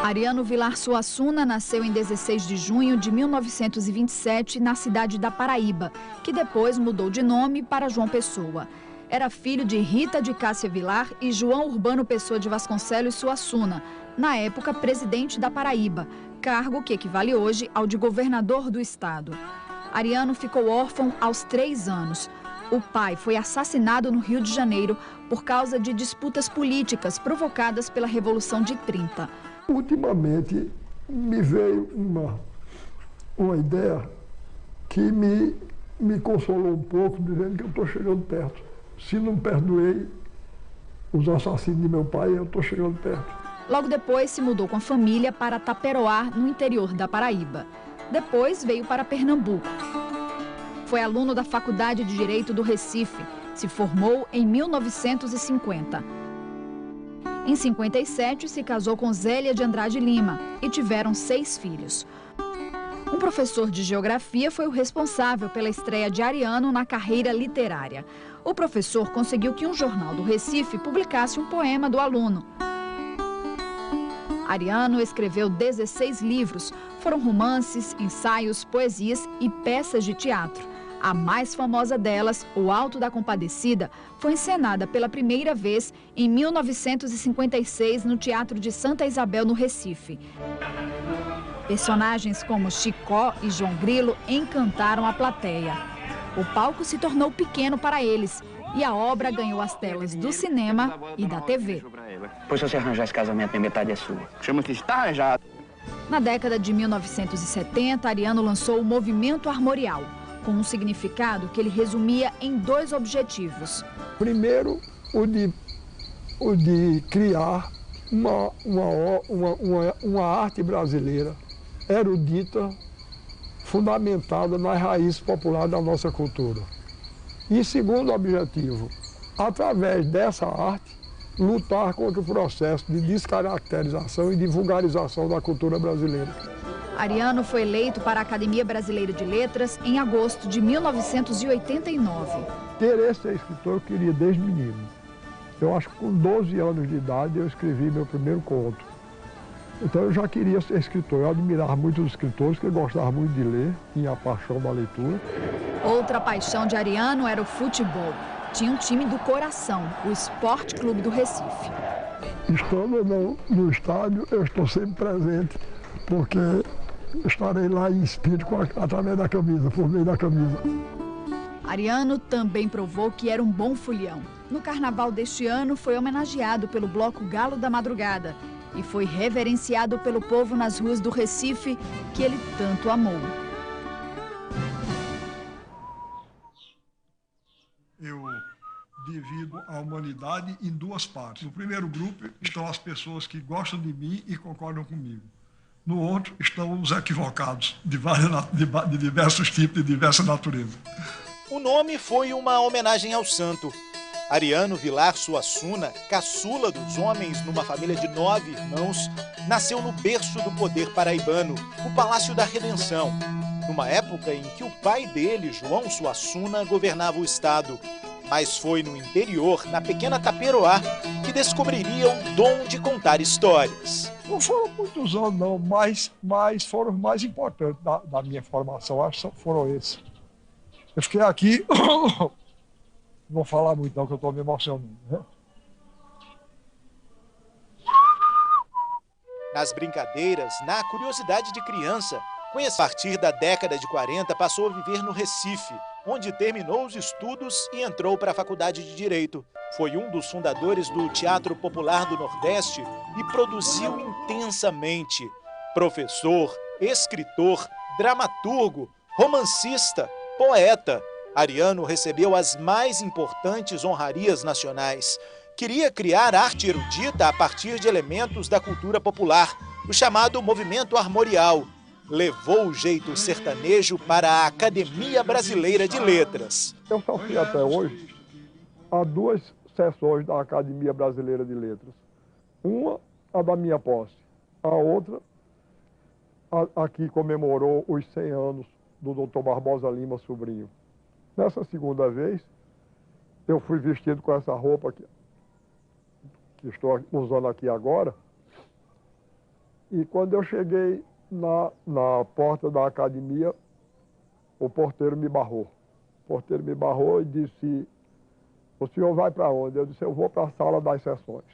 Ariano Vilar Suassuna nasceu em 16 de junho de 1927 na cidade da Paraíba, que depois mudou de nome para João Pessoa. Era filho de Rita de Cássia Vilar e João Urbano Pessoa de Vasconcelos Suassuna, na época presidente da Paraíba, cargo que equivale hoje ao de governador do estado. Ariano ficou órfão aos 3 anos. O pai foi assassinado no Rio de Janeiro por causa de disputas políticas provocadas pela Revolução de 30. Ultimamente me veio uma ideia que me consolou um pouco, dizendo que eu estou chegando perto. Se não perdoei os assassinos de meu pai, eu estou chegando perto. Logo depois se mudou com a família para Taperoá, no interior da Paraíba. Depois veio para Pernambuco. Foi aluno da Faculdade de Direito do Recife. Se formou em 1950. Em 57, se casou com Zélia de Andrade Lima e tiveram 6 filhos. Um professor de geografia foi o responsável pela estreia de Ariano na carreira literária. O professor conseguiu que um jornal do Recife publicasse um poema do aluno. Ariano escreveu 16 livros. Foram romances, ensaios, poesias e peças de teatro. A mais famosa delas, O Alto da Compadecida, foi encenada pela primeira vez em 1956 no Teatro de Santa Isabel, no Recife. Personagens como Chicó e João Grilo encantaram a plateia. O palco se tornou pequeno para eles e a obra ganhou as telas do cinema e da TV. Pois se você arranjar esse casamento, minha metade é sua. Chama-se está arranjado. Na década de 1970, Ariano lançou o Movimento Armorial, com um significado que ele resumia em 2 objetivos. Primeiro, o de criar uma arte brasileira erudita, fundamentada nas raízes populares da nossa cultura. E segundo objetivo, através dessa arte, lutar contra o processo de descaracterização e de vulgarização da cultura brasileira. Ariano foi eleito para a Academia Brasileira de Letras em agosto de 1989. Querer ser escritor eu queria desde menino. Eu acho que com 12 anos de idade eu escrevi meu primeiro conto. Então eu já queria ser escritor. Eu admirava muito os escritores, que eu gostava muito de ler, tinha a paixão da leitura. Outra paixão de Ariano era o futebol. Tinha um time do coração, o Esporte Clube do Recife. Estando ou não no estádio, eu estou sempre presente, porque estarei lá em espírito através da camisa, por meio da camisa. Ariano também provou que era um bom folião. No carnaval deste ano, foi homenageado pelo bloco Galo da Madrugada e foi reverenciado pelo povo nas ruas do Recife, que ele tanto amou. Eu divido a humanidade em 2 partes. No primeiro grupo estão as pessoas que gostam de mim e concordam comigo. No outro estão os equivocados, de diversos tipos, de diversa natureza. O nome foi uma homenagem ao santo. Ariano Vilar Suassuna, caçula dos homens numa família de 9 irmãos, nasceu no berço do poder paraibano, o Palácio da Redenção, numa época em que o pai dele, João Suassuna, governava o estado. Mas foi no interior, na pequena Taperoá, que descobriria o dom de contar histórias. Não foram muitos anos, não, mas foram os mais importantes da minha formação, acho que foram esses. Eu fiquei aqui, não vou falar muito não, que eu estou me emocionando, né? Nas brincadeiras, na curiosidade de criança, a partir da década de 40, passou a viver no Recife, onde terminou os estudos e entrou para a Faculdade de Direito. Foi um dos fundadores do Teatro Popular do Nordeste e produziu intensamente. Professor, escritor, dramaturgo, romancista, poeta, Ariano recebeu as mais importantes honrarias nacionais. Queria criar arte erudita a partir de elementos da cultura popular, o chamado Movimento Armorial. Levou o jeito sertanejo para a Academia Brasileira de Letras. Eu só fui até hoje a 2 sessões da Academia Brasileira de Letras. Uma, a da minha posse. A outra, a que comemorou os 100 anos do Dr. Barbosa Lima, sobrinho. Nessa segunda vez, eu fui vestido com essa roupa que estou usando aqui agora, E quando eu cheguei na porta da academia, o porteiro me barrou. O porteiro me barrou e disse: o senhor vai para onde? Eu disse: eu vou para a sala das sessões.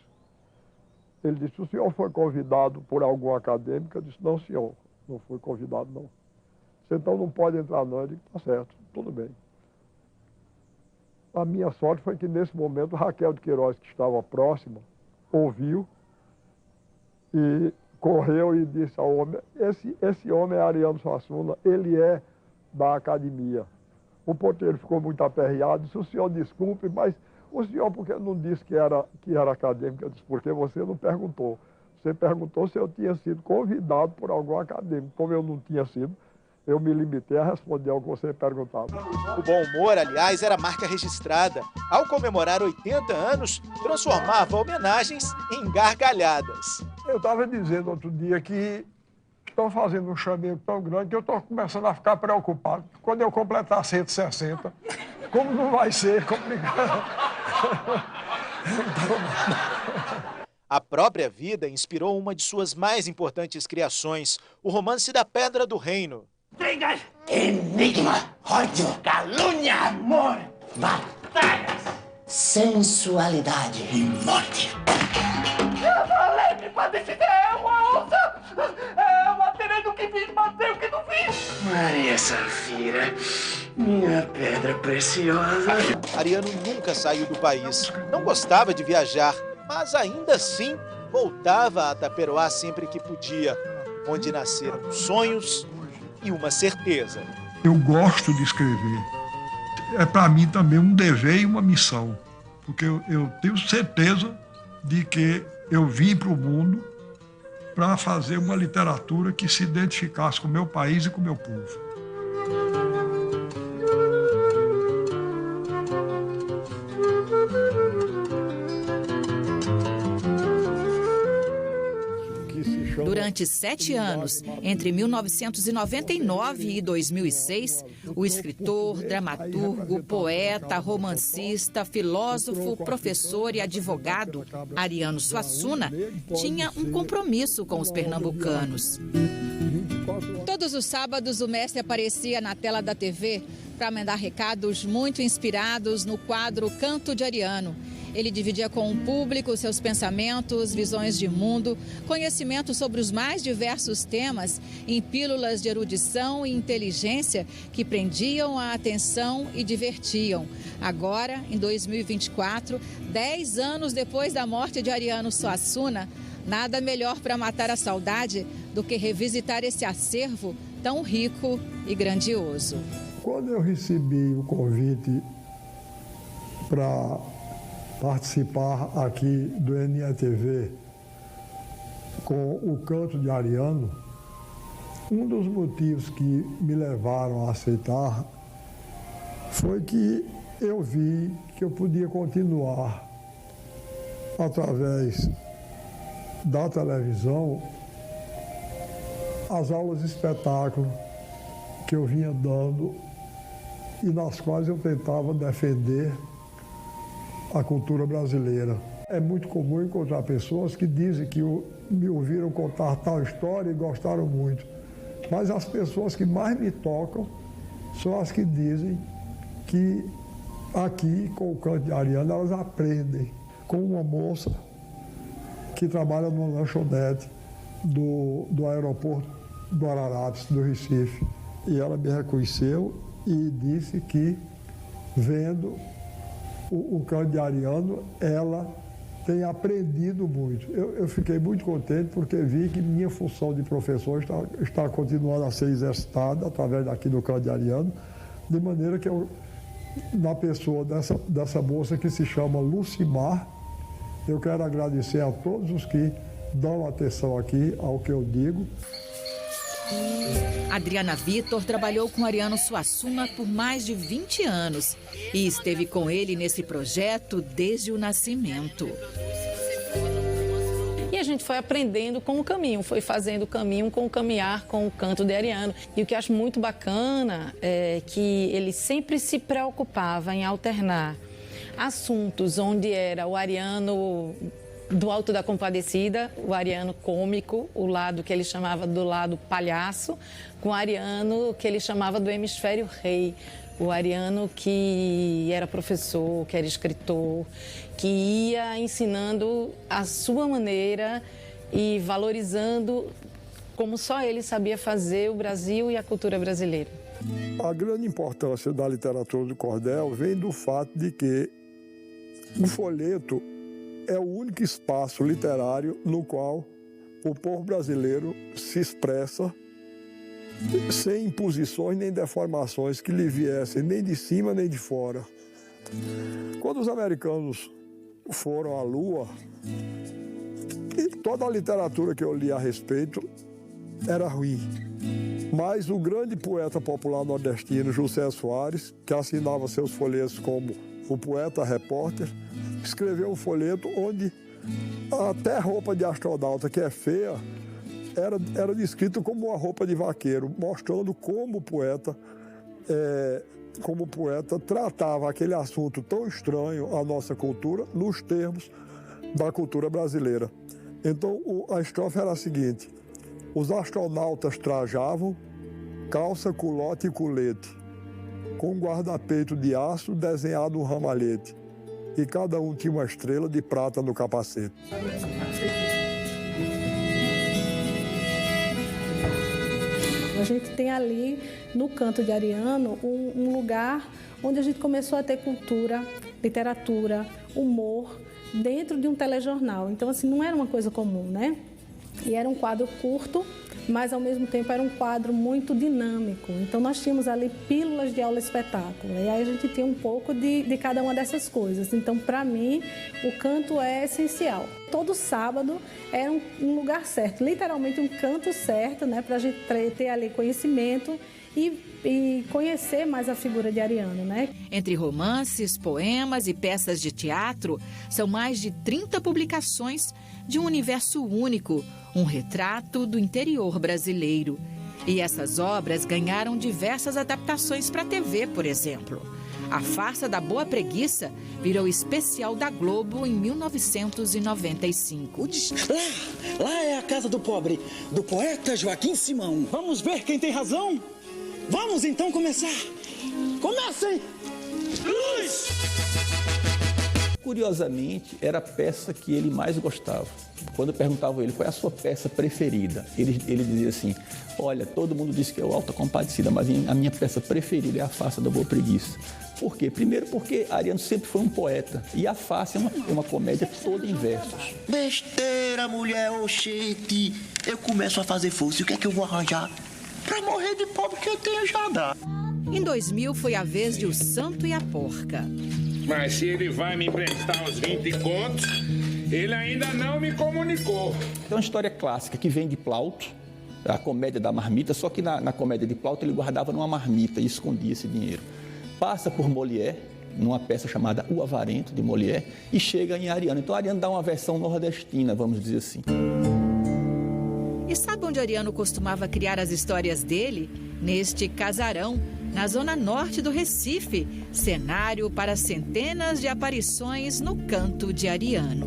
Ele disse: o senhor foi convidado por algum acadêmico? Eu disse: não, senhor, não fui convidado, não. Disse: então não pode entrar, não. Eu disse: tá certo, tudo bem. A minha sorte foi que, nesse momento, Raquel de Queiroz, que estava próxima, ouviu e correu e disse ao homem: esse homem é Ariano Suassuna, ele é da academia. O porteiro ficou muito aperreado, disse: o senhor desculpe, mas o senhor por que não disse que era acadêmico? Eu disse: porque você não perguntou. Você perguntou se eu tinha sido convidado por algum acadêmico. Como eu não tinha sido, eu me limitei a responder ao que você perguntava. O bom humor, aliás, era marca registrada. Ao comemorar 80 anos, transformava homenagens em gargalhadas. Eu estava dizendo outro dia que estão fazendo um chamego tão grande que eu estou começando a ficar preocupado. Quando eu completar 160, como não vai ser complicado? A própria vida inspirou uma de suas mais importantes criações, o romance da Pedra do Reino. Intrigas, enigma, ódio, calúnia, amor, batalhas, sensualidade e morte. Eu falei que pra decidir é uma onça! Eu baterei no que fiz, batei o que não fiz! Maria Safira, minha pedra preciosa. Ariano nunca saiu do país, não gostava de viajar, mas ainda assim voltava a Taperoá sempre que podia, onde nasceram sonhos e uma certeza. Eu gosto de escrever. É para mim também um dever e uma missão, porque eu tenho certeza de que eu vim para o mundo para fazer uma literatura que se identificasse com o meu país e com o meu povo. Durante 7 anos, entre 1999 e 2006, o escritor, dramaturgo, poeta, romancista, filósofo, professor e advogado Ariano Suassuna tinha um compromisso com os pernambucanos. Todos os sábados, o mestre aparecia na tela da TV para mandar recados muito inspirados no quadro Canto de Ariano. Ele dividia com o público seus pensamentos, visões de mundo, conhecimento sobre os mais diversos temas em pílulas de erudição e inteligência que prendiam a atenção e divertiam. Agora, em 2024, 10 anos depois da morte de Ariano Suassuna, nada melhor para matar a saudade do que revisitar esse acervo tão rico e grandioso. Quando eu recebi o convite para participar aqui do NETV com o Canto de Ariano, um dos motivos que me levaram a aceitar foi que eu vi que eu podia continuar através da televisão as aulas de espetáculo que eu vinha dando e nas quais eu tentava defender a cultura brasileira. É muito comum encontrar pessoas que dizem que me ouviram contar tal história e gostaram muito. Mas as pessoas que mais me tocam são as que dizem que aqui, com o Canto de Ariano, elas aprendem com uma moça que trabalha numa lanchonete do aeroporto do Ararates, do Recife. E ela me reconheceu e disse que, vendo o Canto de Ariano, ela tem aprendido muito. Eu fiquei muito contente porque vi que minha função de professor está continuando a ser exercitada através daqui do Canto de Ariano, de maneira que eu, na pessoa dessa moça que se chama Lucimar, eu quero agradecer a todos os que dão atenção aqui ao que eu digo. Adriana Vitor trabalhou com Ariano Suassuna por mais de 20 anos e esteve com ele nesse projeto desde o nascimento. E a gente foi aprendendo com o caminho, foi fazendo o caminho com o caminhar com o Canto de Ariano. E o que eu acho muito bacana é que ele sempre se preocupava em alternar assuntos onde era o Ariano do Alto da Compadecida, o Ariano cômico, o lado que ele chamava do lado palhaço, com o Ariano que ele chamava do hemisfério rei, o Ariano que era professor, que era escritor, que ia ensinando a sua maneira e valorizando como só ele sabia fazer o Brasil e a cultura brasileira. A grande importância da literatura do cordel vem do fato de que o folheto é o único espaço literário no qual o povo brasileiro se expressa sem imposições nem deformações que lhe viessem nem de cima nem de fora. Quando os americanos foram à Lua, toda a literatura que eu li a respeito era ruim. Mas o grande poeta popular nordestino, José Soares, que assinava seus folhetos como o poeta repórter, escreveu um folheto onde até roupa de astronauta, que é feia, era descrita como uma roupa de vaqueiro, mostrando como o poeta tratava aquele assunto tão estranho à nossa cultura nos termos da cultura brasileira. Então, a estrofe era a seguinte: os astronautas trajavam calça, culote e colete, com um guarda-peito de aço desenhado um ramalhete, e cada um tinha uma estrela de prata no capacete. A gente tem ali, no Canto de Ariano, um lugar onde a gente começou a ter cultura, literatura, humor, dentro de um telejornal. Então, assim, não era uma coisa comum, né? E era um quadro curto, mas, ao mesmo tempo, era um quadro muito dinâmico. Então, nós tínhamos ali pílulas de aula-espetáculo. E aí a gente tinha um pouco de cada uma dessas coisas. Então, para mim, o canto é essencial. Todo sábado era um lugar certo, literalmente um canto certo, né? Para a gente ter ali conhecimento e conhecer mais a figura de Ariano, né? Entre romances, poemas e peças de teatro, são mais de 30 publicações de um universo único, um retrato do interior brasileiro. E essas obras ganharam diversas adaptações para a TV, por exemplo. A Farsa da Boa Preguiça virou especial da Globo em 1995. Lá é a casa do pobre, do poeta Joaquim Simão. Vamos ver quem tem razão? Vamos então começar. Comecem! Luz! Curiosamente, era a peça que ele mais gostava. Quando eu perguntava a ele qual é a sua peça preferida, ele dizia assim: olha, todo mundo diz que é o Alta Compadecida, mas a minha peça preferida é a Farsa da Boa Preguiça. Por quê? Primeiro porque Ariano sempre foi um poeta e a Farsa é uma comédia toda em versos. Besteira, mulher, oxente. Eu começo a fazer força, o que é que eu vou arranjar? Pra morrer de pobre que eu tenho já dá. Em 2000 foi a vez de O Santo e a Porca. Mas se ele vai me emprestar os 20 contos, ele ainda não me comunicou. É uma história clássica que vem de Plauto, a comédia da marmita, só que na comédia de Plauto ele guardava numa marmita e escondia esse dinheiro. Passa por Molière, numa peça chamada O Avarento, de Molière, e chega em Ariano. Então Ariano dá uma versão nordestina, vamos dizer assim. E sabe onde Ariano costumava criar as histórias dele? Neste casarão, na zona norte do Recife, cenário para centenas de aparições no Canto de Ariano.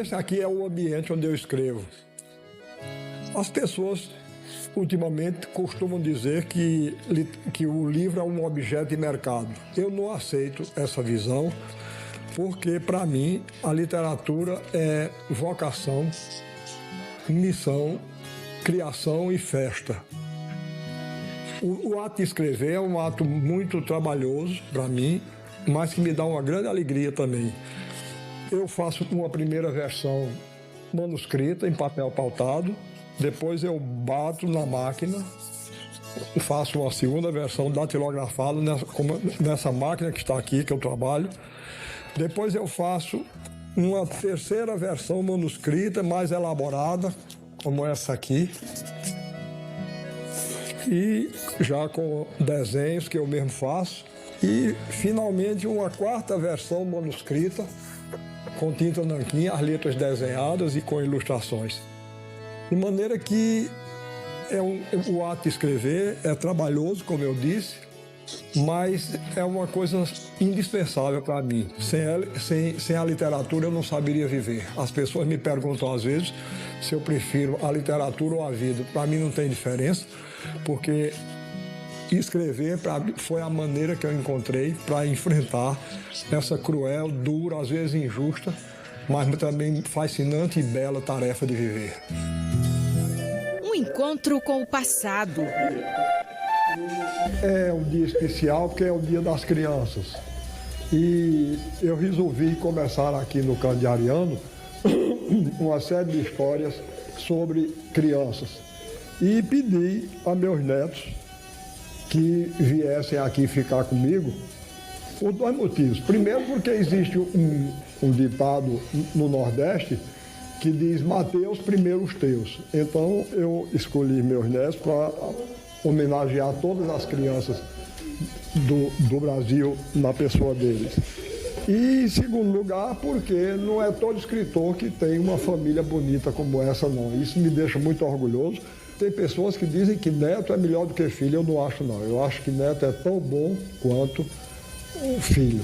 Esse aqui é o ambiente onde eu escrevo. As pessoas, ultimamente, costumam dizer que o livro é um objeto de mercado. Eu não aceito essa visão, porque, para mim, a literatura é vocação, missão, criação e festa. O ato de escrever é um ato muito trabalhoso para mim, mas que me dá uma grande alegria também. Eu faço uma primeira versão manuscrita, em papel pautado, depois eu bato na máquina, faço uma segunda versão datilografada nessa máquina que está aqui, que eu trabalho. Depois eu faço uma terceira versão manuscrita, mais elaborada, como essa aqui. E já com desenhos que eu mesmo faço. E, finalmente, uma quarta versão manuscrita, com tinta nanquim, as letras desenhadas e com ilustrações. De maneira que o ato de escrever é trabalhoso, como eu disse, mas é uma coisa indispensável para mim. Sem a literatura eu não saberia viver. As pessoas me perguntam às vezes se eu prefiro a literatura ou a vida. Para mim não tem diferença, porque escrever foi a maneira que eu encontrei para enfrentar essa cruel, dura, às vezes injusta, mas também fascinante e bela tarefa de viver. Um encontro com o passado. É um dia especial porque é o dia das crianças. E eu resolvi começar aqui no Canto de Ariano uma série de histórias sobre crianças. E pedi a meus netos que viessem aqui ficar comigo por dois motivos. Primeiro, porque existe um ditado no Nordeste que diz: Mateus, primeiro os teus. Então, eu escolhi meus netos para homenagear todas as crianças do Brasil na pessoa deles. E, em segundo lugar, porque não é todo escritor que tem uma família bonita como essa, não. Isso me deixa muito orgulhoso. Tem pessoas que dizem que neto é melhor do que filho. Eu não acho, não. Eu acho que neto é tão bom quanto o filho.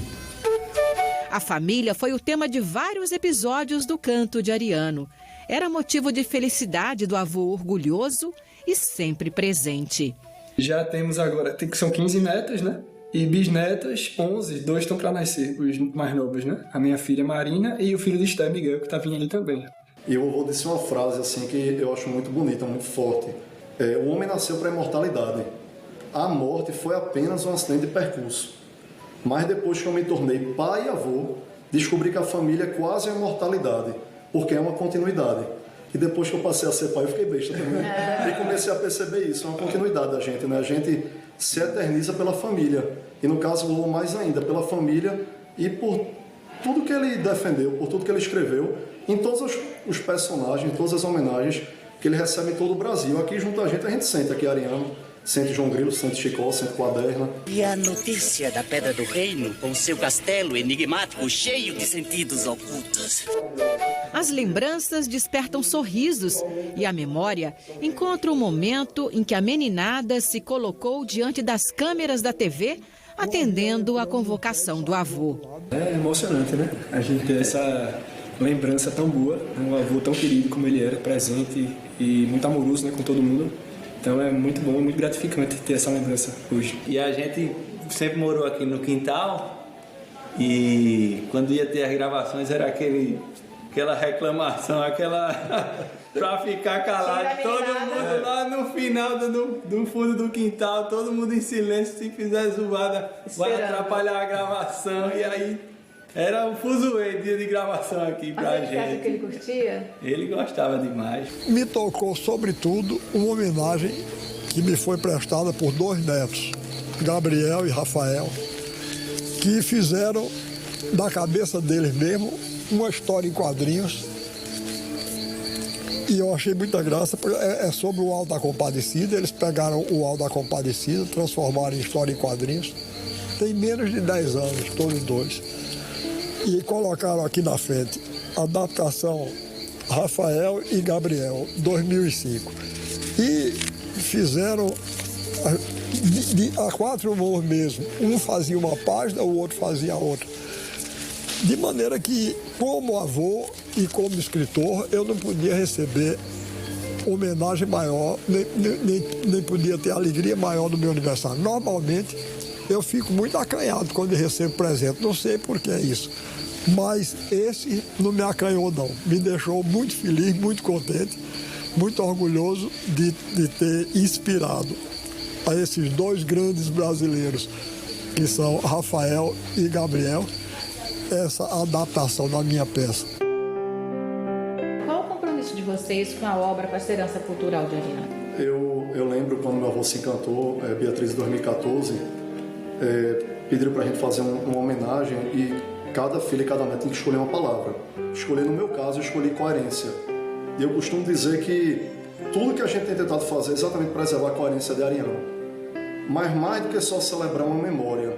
A família foi o tema de vários episódios do Canto de Ariano. Era motivo de felicidade do avô orgulhoso e sempre presente. Já temos agora, são 15 netas, né? E bisnetas, 11, 2 estão para nascer, os mais novos, né? A minha filha Marina e o filho de Esté, Miguel, que tá vindo ali também. E o vovô disse uma frase assim que eu acho muito bonita, muito forte. O homem nasceu para a imortalidade. A morte foi apenas um acidente de percurso. Mas depois que eu me tornei pai e avô, descobri que a família é quase a imortalidade, porque é uma continuidade. E depois que eu passei a ser pai, eu fiquei besta também. E comecei a perceber isso, é uma continuidade da gente, né? A gente se eterniza pela família. E no caso, o vovô mais ainda, pela família e por tudo que ele defendeu, por tudo que ele escreveu, em todos os personagens, em todas as homenagens que ele recebe em todo o Brasil. Aqui junto a gente sente aqui Ariano, sente João Grilo, sente Chicó, sente Quaderna. E a notícia da Pedra do Reino, com seu castelo enigmático cheio de sentidos ocultos. As lembranças despertam sorrisos e a memória encontra o momento em que a meninada se colocou diante das câmeras da TV, atendendo a convocação do avô. É emocionante, né? A gente ter essa lembrança tão boa, um avô tão querido como ele era, presente e muito amoroso, né, com todo mundo. Então é muito bom, muito gratificante ter essa lembrança hoje. E a gente sempre morou aqui no quintal e quando ia ter as gravações era aquela reclamação, pra ficar calado, todo mundo lá no final do fundo do quintal, todo mundo em silêncio, se fizer zoada vai atrapalhar a gravação. E aí era um fuzuê, dia de gravação aqui pra gente. Você acha que ele curtia? Ele gostava demais. Me tocou, sobretudo, uma homenagem que me foi prestada por dois netos, Gabriel e Rafael, que fizeram da cabeça deles mesmo uma história em quadrinhos. E eu achei muita graça, porque é sobre o Alto da Compadecida. Eles pegaram o Alto da Compadecida, transformaram em história em quadrinhos. Tem menos de 10 anos, todos dois. E colocaram aqui na frente, adaptação Rafael e Gabriel, 2005. E fizeram a 4 humor mesmo. Um fazia uma página, o outro fazia outra. De maneira que, como avô e como escritor, eu não podia receber homenagem maior, nem podia ter alegria maior no meu aniversário. Normalmente, eu fico muito acanhado quando recebo presente, não sei por que é isso. Mas esse não me acanhou, não. Me deixou muito feliz, muito contente, muito orgulhoso de ter inspirado a esses dois grandes brasileiros, que são Rafael e Gabriel, essa adaptação da minha peça. Qual o compromisso de vocês com a obra, com essa herança cultural de Ariano? Eu lembro quando meu avô se encantou, Beatriz, em 2014, pediram para a gente fazer uma homenagem e cada filho e cada neto tem que escolher uma palavra. Escolher, no meu caso, eu escolhi coerência. E eu costumo dizer que tudo que a gente tem tentado fazer é exatamente preservar a coerência de Ariano. Mas mais do que só celebrar uma memória,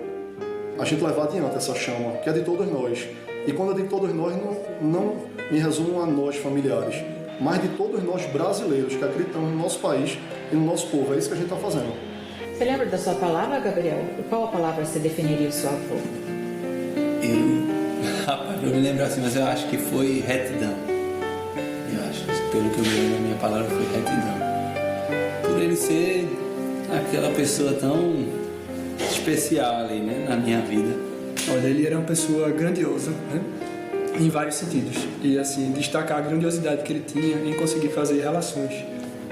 a gente levar adiante essa chama, que é de todos nós. E quando eu digo todos nós, não me resumo a nós familiares, mas de todos nós brasileiros que acreditamos no nosso país e no nosso povo. É isso que a gente está fazendo. Você lembra da sua palavra, Gabriel? Qual a palavra você definiria o seu avô? Rapaz, eu me lembro assim, mas eu acho que foi retidão. Eu acho que, pelo que eu me lembro, a minha palavra foi retidão. Por ele ser aquela pessoa tão especial ali, né, na minha vida. Olha, ele era uma pessoa grandiosa, né? Em vários sentidos. E assim, destacar a grandiosidade que ele tinha em conseguir fazer relações,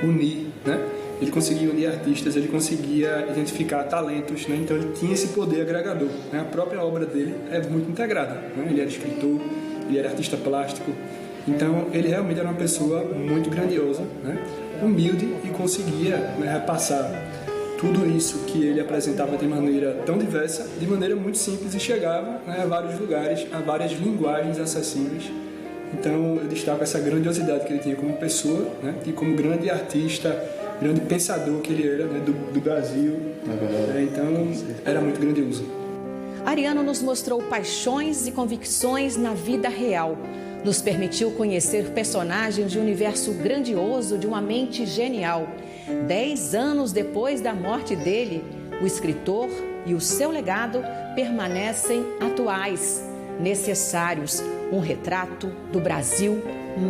unir, né? Ele conseguia unir artistas, ele conseguia identificar talentos, né? Então ele tinha esse poder agregador, né? A própria obra dele é muito integrada, né? Ele era escritor, ele era artista plástico, então ele realmente era uma pessoa muito grandiosa, né? Humilde, e conseguia, né, repassar tudo isso que ele apresentava de maneira tão diversa, de maneira muito simples, e chegava, né, a vários lugares, a várias linguagens acessíveis. Então eu destaco essa grandiosidade que ele tinha como pessoa, né? E como grande artista, grande pensador que ele era, né, do Brasil. Então, era muito grandioso. Ariano nos mostrou paixões e convicções na vida real. Nos permitiu conhecer personagens de um universo grandioso, de uma mente genial. 10 anos depois da morte dele, o escritor e o seu legado permanecem atuais, necessários. Um retrato do Brasil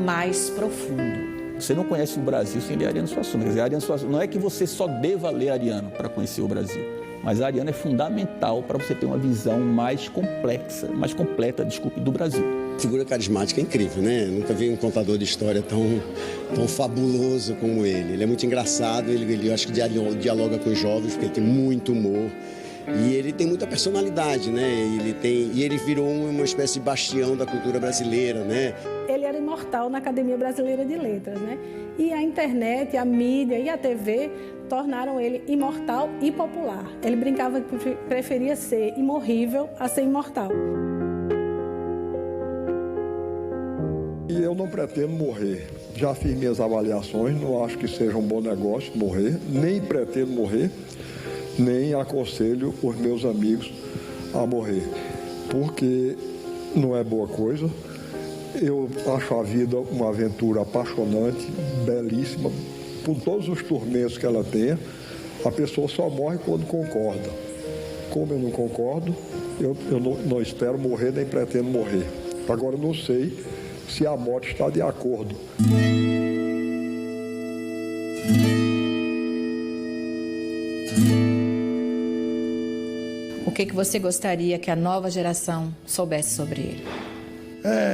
mais profundo. Você não conhece o Brasil sem ler Ariano Suassuna. Quer dizer, Ariano Suassuna, não é que você só deva ler Ariano para conhecer o Brasil, mas Ariano é fundamental para você ter uma visão mais completa, do Brasil. Figura carismática é incrível, né? Nunca vi um contador de história tão fabuloso como ele. Ele é muito engraçado, eu acho que dialoga com os jovens, porque ele tem muito humor. E ele tem muita personalidade, né? Ele virou uma espécie de bastião da cultura brasileira, né? Ele era imortal na Academia Brasileira de Letras, né? E a internet, a mídia e a TV tornaram ele imortal e popular. Ele brincava que preferia ser imorrível a ser imortal. E eu não pretendo morrer. Já fiz minhas avaliações, não acho que seja um bom negócio morrer, nem pretendo morrer, nem aconselho os meus amigos a morrer, porque não é boa coisa. Eu acho a vida uma aventura apaixonante, belíssima, por todos os tormentos que ela tem. A pessoa só morre quando concorda. Como eu não concordo, eu não espero morrer, nem pretendo morrer. Agora, eu não sei se a morte está de acordo. O que você gostaria que a nova geração soubesse sobre ele?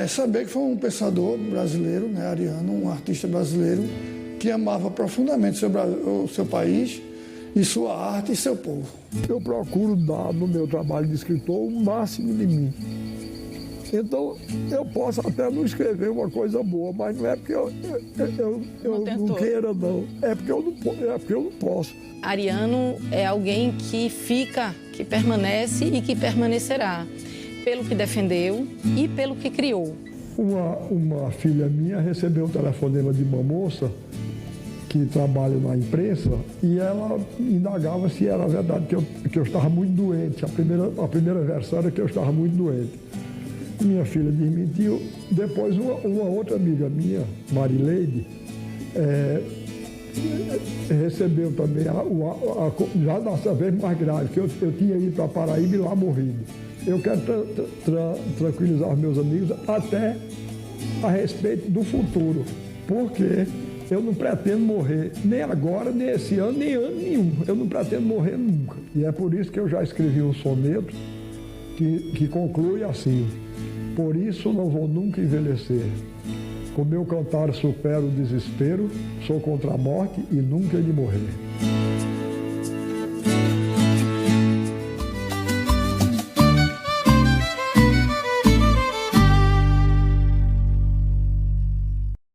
Saber que foi um pensador brasileiro, né, Ariano, um artista brasileiro que amava profundamente o seu país e sua arte e seu povo. Eu procuro dar no meu trabalho de escritor o máximo de mim. Então, eu posso até não escrever uma coisa boa, mas não é porque eu não queira, não. É porque eu não posso. Ariano é alguém que fica, que permanece e que permanecerá, pelo que defendeu e pelo que criou. Uma filha minha recebeu um telefonema de uma moça que trabalha na imprensa e ela indagava se era verdade que eu estava muito doente. A primeira versão era que eu estava muito doente. Minha filha desmentiu. Depois, uma outra amiga minha, Marileide, recebeu também, já dessa vez mais grave, que eu tinha ido para Paraíba e lá morrido. Eu quero tranquilizar os meus amigos até a respeito do futuro, porque eu não pretendo morrer nem agora, nem esse ano, nem ano nenhum. Eu não pretendo morrer nunca. E é por isso que eu já escrevi um soneto que conclui assim: por isso não vou nunca envelhecer. Com meu cantar supero o desespero, sou contra a morte e nunca hei de morrer.